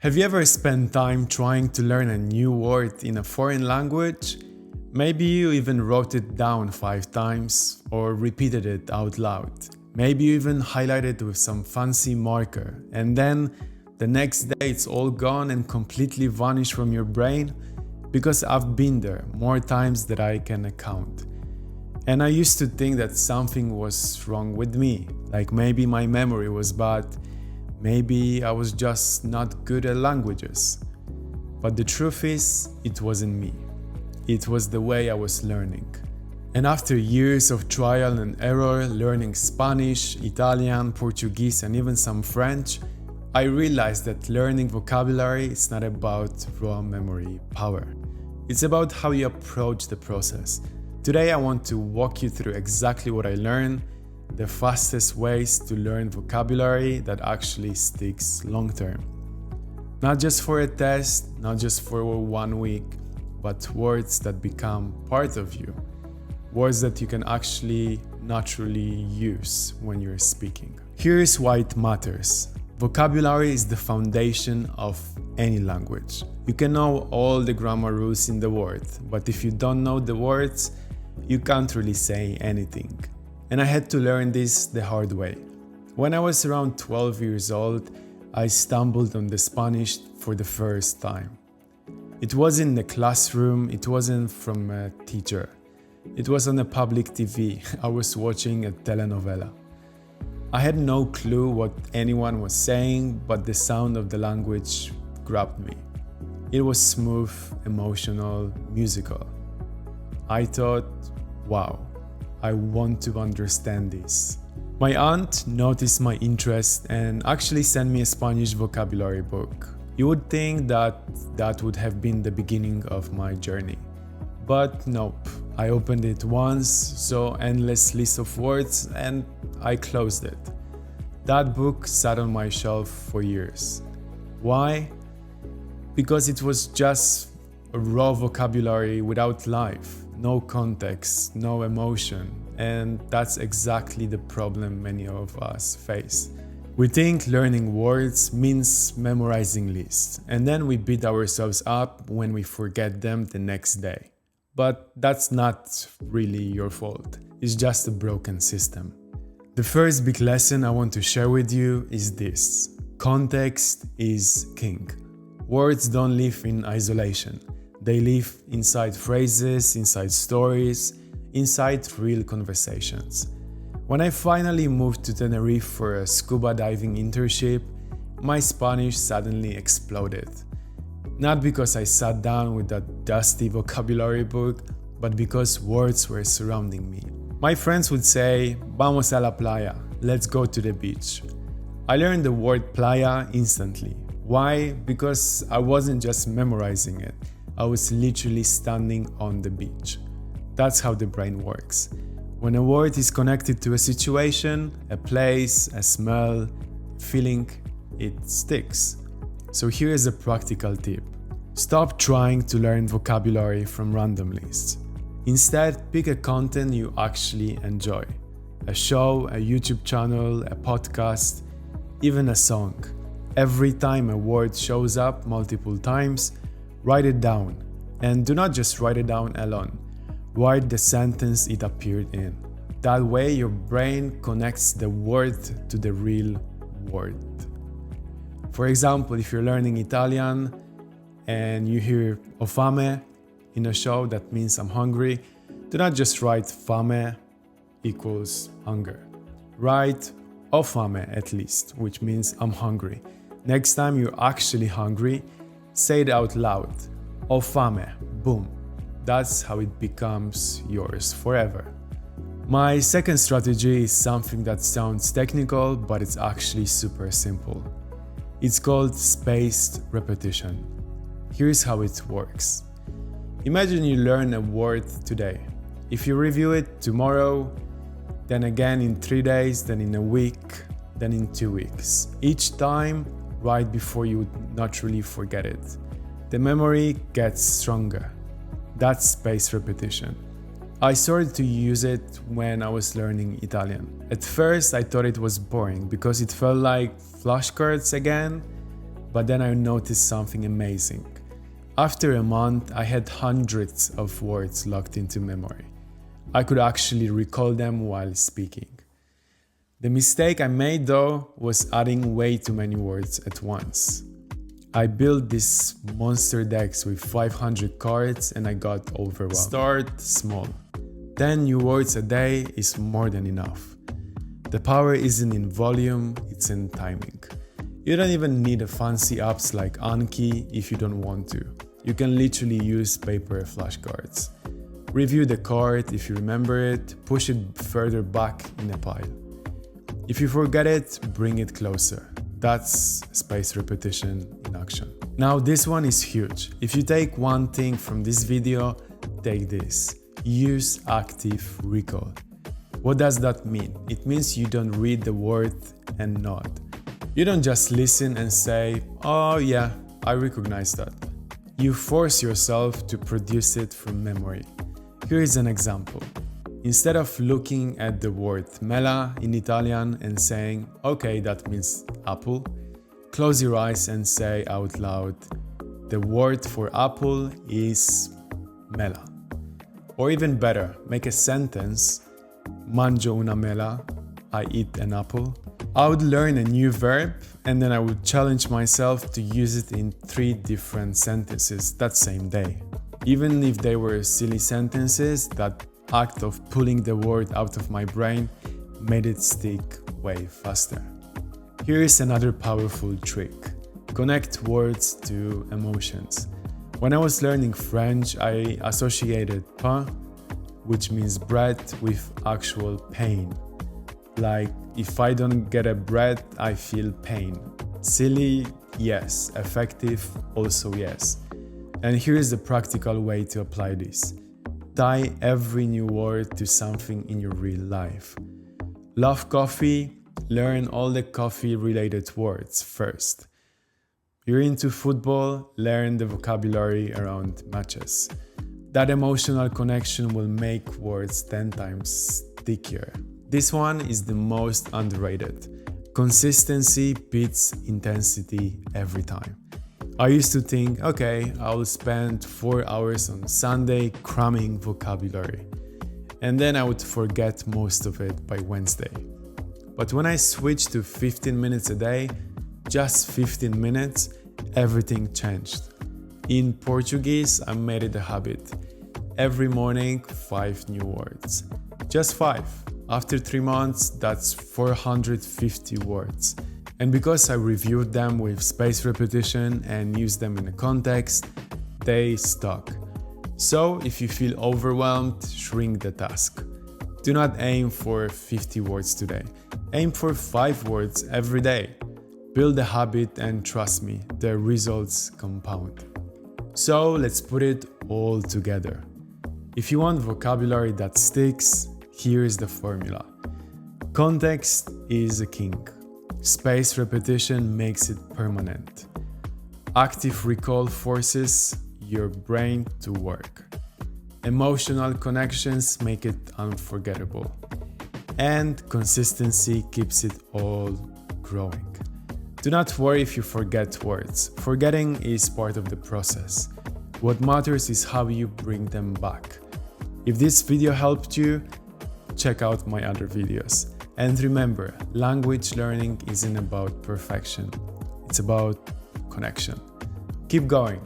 Have you ever spent time trying to learn a new word in a foreign language? Maybe you even wrote it down 5 times or repeated it out loud. Maybe you even highlighted it with some fancy marker, and then the next day it's all gone and completely vanished from your brain, because I've been there more times than I can count. And I used to think that something was wrong with me, like maybe my memory was bad, maybe I was just not good at languages. But the truth is, it wasn't me. It was the way I was learning. And after years of trial and error, learning Spanish, Italian, Portuguese, and even some French, I realized that learning vocabulary is not about raw memory power. It's about how you approach the process. Today I want to walk you through exactly what I learned, the fastest ways to learn vocabulary that actually sticks long term. Not just for a test, not just for 1 week, but words that become part of you. Words that you can actually naturally use when you're speaking. Here's why it matters. Vocabulary is the foundation of any language. You can know all the grammar rules in the world, but if you don't know the words, you can't really say anything. And I had to learn this the hard way. When I was around 12 years old, I stumbled on the Spanish for the first time. It wasn't in the classroom, it wasn't from a teacher. It was on a public TV. I was watching a telenovela. I had no clue what anyone was saying, but the sound of the language grabbed me. It was smooth, emotional, musical. I thought, wow, I want to understand this. My aunt noticed my interest and actually sent me a Spanish vocabulary book. You would think that would have been the beginning of my journey. But nope, I opened it once, saw endless list of words, and I closed it. That book sat on my shelf for years. Why? Because it was just a raw vocabulary without life, no context, no emotion, and that's exactly the problem many of us face. We think learning words means memorizing lists, and then we beat ourselves up when we forget them the next day. But that's not really your fault. It's just a broken system. The first big lesson I want to share with you is this. Context is king. Words don't live in isolation. They live inside phrases, inside stories, inside real conversations. When I finally moved to Tenerife for a scuba diving internship, my Spanish suddenly exploded. Not because I sat down with that dusty vocabulary book, but because words were surrounding me. My friends would say, "Vamos a la playa, let's go to the beach." I learned the word playa instantly. Why? Because I wasn't just memorizing it, I was literally standing on the beach. That's how the brain works. When a word is connected to a situation, a place, a smell, feeling, it sticks. So here is a practical tip. Stop trying to learn vocabulary from random lists. Instead, pick a content you actually enjoy. A show, a YouTube channel, a podcast, even a song. Every time a word shows up multiple times, write it down. And do not just write it down alone. Write the sentence it appeared in. That way your brain connects the word to the real word. For example, if you're learning Italian and you hear "ho fame" in a show, that means I'm hungry, do not just write fame equals hunger. Write "ho fame" at least, which means I'm hungry. Next time you're actually hungry, say it out loud. "Ho fame," boom. That's how it becomes yours forever. My second strategy is something that sounds technical, but it's actually super simple. It's called spaced repetition. Here's how it works. Imagine you learn a word today. If you review it tomorrow, then again in 3 days, then in a week, then in 2 weeks. Each time, right before you naturally forget it. The memory gets stronger. That's spaced repetition. I started to use it when I was learning Italian. At first, I thought it was boring because it felt like flashcards again, but then I noticed something amazing. After a month, I had hundreds of words locked into memory. I could actually recall them while speaking. The mistake I made though was adding way too many words at once. I built this monster decks with 500 cards and I got overwhelmed. Start small. 10 new words a day is more than enough. The power isn't in volume, it's in timing. You don't even need a fancy apps like Anki if you don't want to. You can literally use paper flashcards. Review the card if you remember it, push it further back in a pile. If you forget it, bring it closer. That's spaced repetition in action. Now this one is huge. If you take one thing from this video, take this. Use active recall. What does that mean? It means you don't read the word and nod. You don't just listen and say, oh yeah, I recognize that. You force yourself to produce it from memory. Here is an example. Instead of looking at the word mela in Italian and saying, okay, that means apple, close your eyes and say out loud, the word for apple is mela. Or even better, make a sentence, mangio una mela, I eat an apple. I would learn a new verb and then I would challenge myself to use it in 3 different sentences that same day. Even if they were silly sentences, that act of pulling the word out of my brain made it stick way faster. Here is another powerful trick. Connect words to emotions. When I was learning French, I associated pain, which means bread, with actual pain. Like, if I don't get a bread, I feel pain. Silly? Yes. Effective? Also yes. And here is the practical way to apply this. Tie every new word to something in your real life. Love coffee? Learn all the coffee-related words first. You're into football? Learn the vocabulary around matches. That emotional connection will make words 10 times stickier. This one is the most underrated. Consistency beats intensity every time. I used to think, okay, I'll spend 4 hours on Sunday cramming vocabulary. And then I would forget most of it by Wednesday. But when I switched to 15 minutes a day, just 15 minutes, everything changed. In Portuguese, I made it a habit. Every morning, 5 new words. Just 5. After 3 months, that's 450 words. And because I reviewed them with spaced repetition and used them in a context, they stuck. So if you feel overwhelmed, shrink the task. Do not aim for 50 words today. Aim for 5 words every day. Build a habit and trust me, the results compound. So let's put it all together. If you want vocabulary that sticks, here is the formula. Context is a king. Spaced repetition makes it permanent. Active recall forces your brain to work. Emotional connections make it unforgettable. And consistency keeps it all growing. Do not worry if you forget words. Forgetting is part of the process. What matters is how you bring them back. If this video helped you, check out my other videos. And remember, language learning isn't about perfection. It's about connection. Keep going.